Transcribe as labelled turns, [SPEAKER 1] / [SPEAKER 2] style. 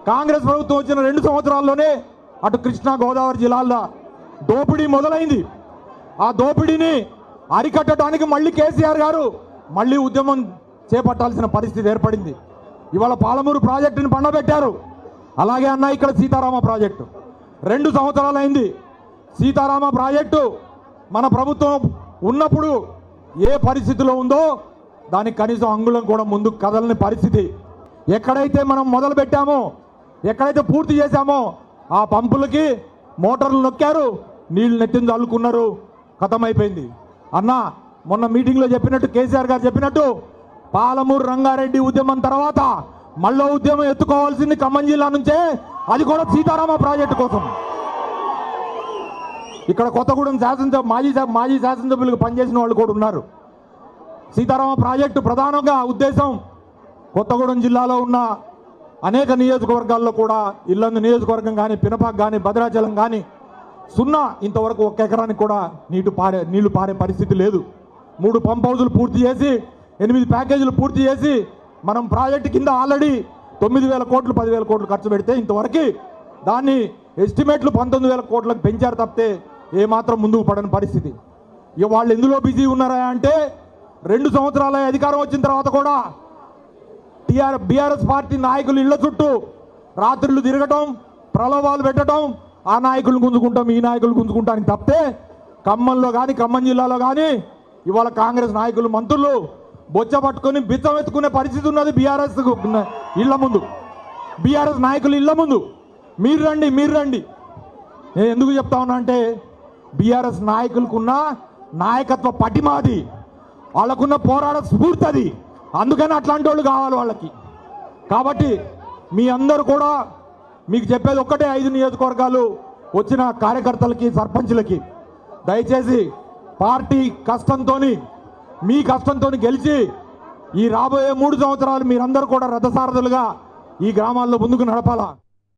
[SPEAKER 1] కాంగ్రెస్ ప్రభుత్వం వచ్చిన 2 సంవత్సరాల్లోనే అటు కృష్ణా గోదావరి జిల్లాల్లో దోపిడీ మొదలైంది. ఆ దోపిడీని అరికట్టడానికి మళ్ళీ కేసీఆర్ గారు మళ్ళీ ఉద్యమం చేపట్టాల్సిన పరిస్థితి ఏర్పడింది. ఇవాళ పాలమూరు ప్రాజెక్టుని పండబెట్టారు. అలాగే అన్న ఇక్కడ సీతారామ ప్రాజెక్టు 2 సంవత్సరాలైంది. సీతారామ ప్రాజెక్టు మన ప్రభుత్వం ఉన్నప్పుడు ఏ పరిస్థితిలో ఉందో దానికి కనీసం అంగుళం కూడా ముందుకు కదలని పరిస్థితి. ఎక్కడైతే మనం మొదలు పెట్టామో, ఎక్కడైతే పూర్తి చేశామో ఆ పంపులకి మోటార్లు నొక్కారు, నీళ్లు నెత్తిని చల్లుకున్నారు, ఖతమైపోయింది. అన్న మొన్న మీటింగ్లో చెప్పినట్టు, కేసీఆర్ గారు చెప్పినట్టు, పాలమూరు రంగారెడ్డి ఉద్యమం తర్వాత మళ్ళీ ఉద్యమం ఎత్తుకోవాల్సింది ఖమ్మం జిల్లా నుంచే, అది కూడా సీతారామ ప్రాజెక్టు కోసం. ఇక్కడ కొత్తగూడెం మాజీ శాసనసభ్యులకు పనిచేసిన వాళ్ళు కూడా ఉన్నారు. సీతారామ ప్రాజెక్టు ప్రధానంగా ఉద్దేశం కొత్తగూడెం జిల్లాలో ఉన్న అనేక నియోజకవర్గాల్లో కూడా, ఇల్లందు నియోజకవర్గం కానీ, పినపాక్ కానీ, భద్రాచలం కానీ సున్నా, ఇంతవరకు 1 ఎకరానికి కూడా నీళ్లు పారే పరిస్థితి లేదు. 3 పంప్ హౌజులు పూర్తి చేసి 8 ప్యాకేజీలు పూర్తి చేసి మనం ప్రాజెక్టు కింద ఆల్రెడీ 9,000 కోట్లు 10,000 కోట్లు ఖర్చు పెడితే ఇంతవరకు దాన్ని ఎస్టిమేట్లు 19,000 కోట్లకు పెంచారు తప్పితే ఏమాత్రం ముందుకు పడని పరిస్థితి. ఇక వాళ్ళు ఎందులో బిజీ ఉన్నారా అంటే 2 సంవత్సరాల అధికారం వచ్చిన తర్వాత కూడా బీఆర్ఎస్ పార్టీ నాయకులు ఇళ్ల చుట్టూ రాత్రులు తిరగటం, ప్రలోభాలు పెట్టడం, ఆ నాయకులు గుంజుకుంటాం ఈ నాయకులు గుంజుకుంటానికి తప్పితే ఖమ్మంలో కానీ, ఖమ్మం జిల్లాలో కానీ ఇవాళ కాంగ్రెస్ నాయకులు మంత్రులు బొచ్చ పట్టుకొని బిచ్చం ఎత్తుకునే పరిస్థితి ఉన్నది. బీఆర్ఎస్ ఇళ్ల ముందు, బీఆర్ఎస్ నాయకులు ఇళ్ల ముందు మీరు రండి. నేను ఎందుకు చెప్తా ఉన్నా అంటే బీఆర్ఎస్ నాయకులకున్న నాయకత్వ పటిమాది, వాళ్ళకున్న పోరాట స్ఫూర్తి అది. అందుకని అట్లాంటి వాళ్ళు కావాలి వాళ్ళకి. కాబట్టి మీ అందరూ కూడా మీకు చెప్పేది ఒక్కటే, 5 నియోజకవర్గాలు వచ్చిన కార్యకర్తలకి, సర్పంచులకి దయచేసి పార్టీ కష్టంతో, మీ కష్టంతో గెలిచి ఈ రాబోయే 3 సంవత్సరాలు మీరందరూ కూడా రథసారథులుగా ఈ గ్రామాల్లో ముందుకు నడపాలా.